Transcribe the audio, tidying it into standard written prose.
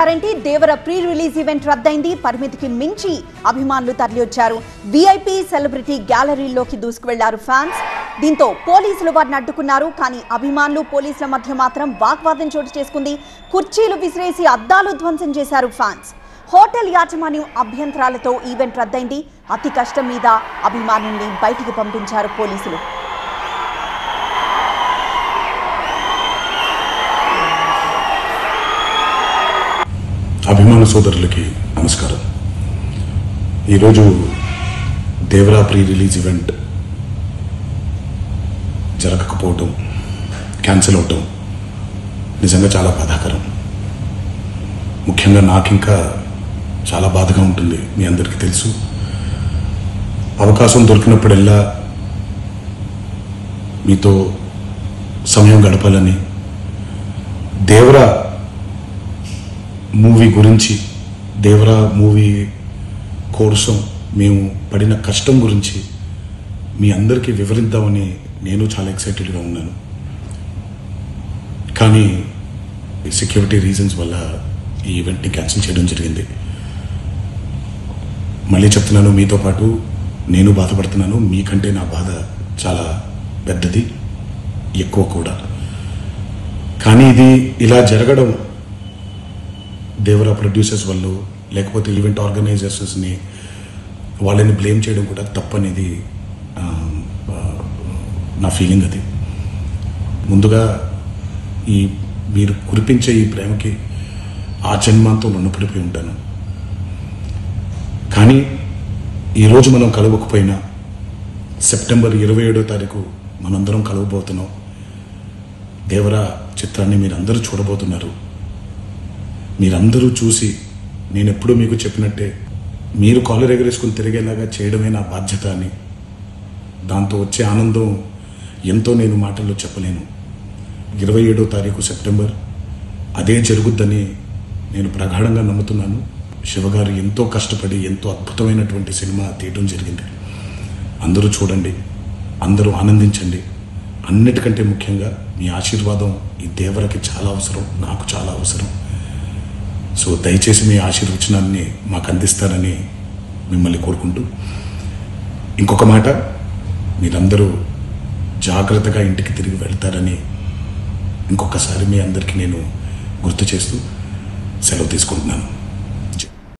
చూసారంటే Devara pre release event రద్దయింది. పరిమితికి మించి అభిమానులు తరలివచ్చారు. విఐపి సెలబ్రిటీ గ్యాలరీలోకి దూసుకువెళ్లారు ఫ్యాన్స్. దీంతో పోలీసులు వారిని అడ్డుకున్నారు. కానీ అభిమానులు పోలీసుల మధ్య మాత్రం వాగ్వాదం చోటు చేసుకుంది. కుర్చీలు విసిరేసి అద్దాలు ధ్వంసం చేశారు ఫ్యాన్స్. హోటల్ యాజమాన్యం అభ్యంతరాలతో ఈవెంట్ రద్దయింది. అతి కష్టం మీద అభిమానుల్ని బయటికి పంపించారు పోలీసులు. అభిమాన సోదరులకి నమస్కారం. ఈరోజు దేవరా ప్రీ రిలీజ్ ఈవెంట్ జరగకపోవటం, క్యాన్సిల్ అవటం నిజంగా చాలా బాధాకరం. ముఖ్యంగా నాకు ఇంకా చాలా బాధగా ఉంటుంది. మీ అందరికీ తెలుసు, అవకాశం దొరికినప్పుడల్లా మీతో సమయం గడపాలని, దేవరా మూవీ గురించి, దేవరా మూవీ కోసం మేము పడిన కష్టం గురించి మీ అందరికీ వివరిద్దామని నేను చాలా ఎక్సైటెడ్గా ఉన్నాను. కానీ సెక్యూరిటీ రీజన్స్ వల్ల ఈ ఈవెంట్ని క్యాన్సిల్ చేయడం జరిగింది. మళ్ళీ చెప్తున్నాను, మీతో పాటు నేను బాధపడుతున్నాను. మీకంటే నా బాధ చాలా పెద్దది, ఎక్కువ కూడా. కానీ ఇది ఇలా జరగడం దేవరా ప్రొడ్యూసర్స్ వాళ్ళు, లేకపోతే ఈవెంట్ ఆర్గనైజర్స్ని వాళ్ళని బ్లేమ్ చేయడం కూడా తప్పనేది నా ఫీలింగ్. అది ముందుగా ఈ మీరు కురిపించే ఈ ప్రేమకి ఆ జన్మాంతో రుణపడిపోయి ఉంటాను. కానీ ఈరోజు మనం కలవకపోయినా సెప్టెంబర్ 27వ తారీఖు మనందరం కలవబోతున్నాం. దేవరా చిత్రాన్ని మీరందరూ చూడబోతున్నారు. మీరందరూ చూసి, నేను ఎప్పుడూ మీకు చెప్పినట్టే, మీరు కాలర్ ఎగరేసుకుని తిరిగేలాగా చేయడమే నా బాధ్యత అని, దాంతో వచ్చే ఆనందం ఎంతో నేను మాటల్లో చెప్పలేను. 27వ తారీఖు సెప్టెంబర్ అదే జరుగుద్దని నేను ప్రగాఢంగా నమ్ముతున్నాను. శివగారు ఎంతో కష్టపడి ఎంతో అద్భుతమైనటువంటి సినిమా తీయడం జరిగింది. అందరూ చూడండి, అందరూ ఆనందించండి. అన్నిటికంటే ముఖ్యంగా మీ ఆశీర్వాదం ఈ దేవరకి చాలా అవసరం, నాకు చాలా అవసరం. సో దయచేసి మీ ఆశీర్వచనాన్ని మాకు అందిస్తారని మిమ్మల్ని కోరుకుంటూ, ఇంకొక మాట, మీరందరూ జాగ్రత్తగా ఇంటికి తిరిగి వెళ్తారని ఇంకొకసారి మీ అందరికీ నేను గుర్తు చేస్తూ సెలవు తీసుకుంటున్నాను.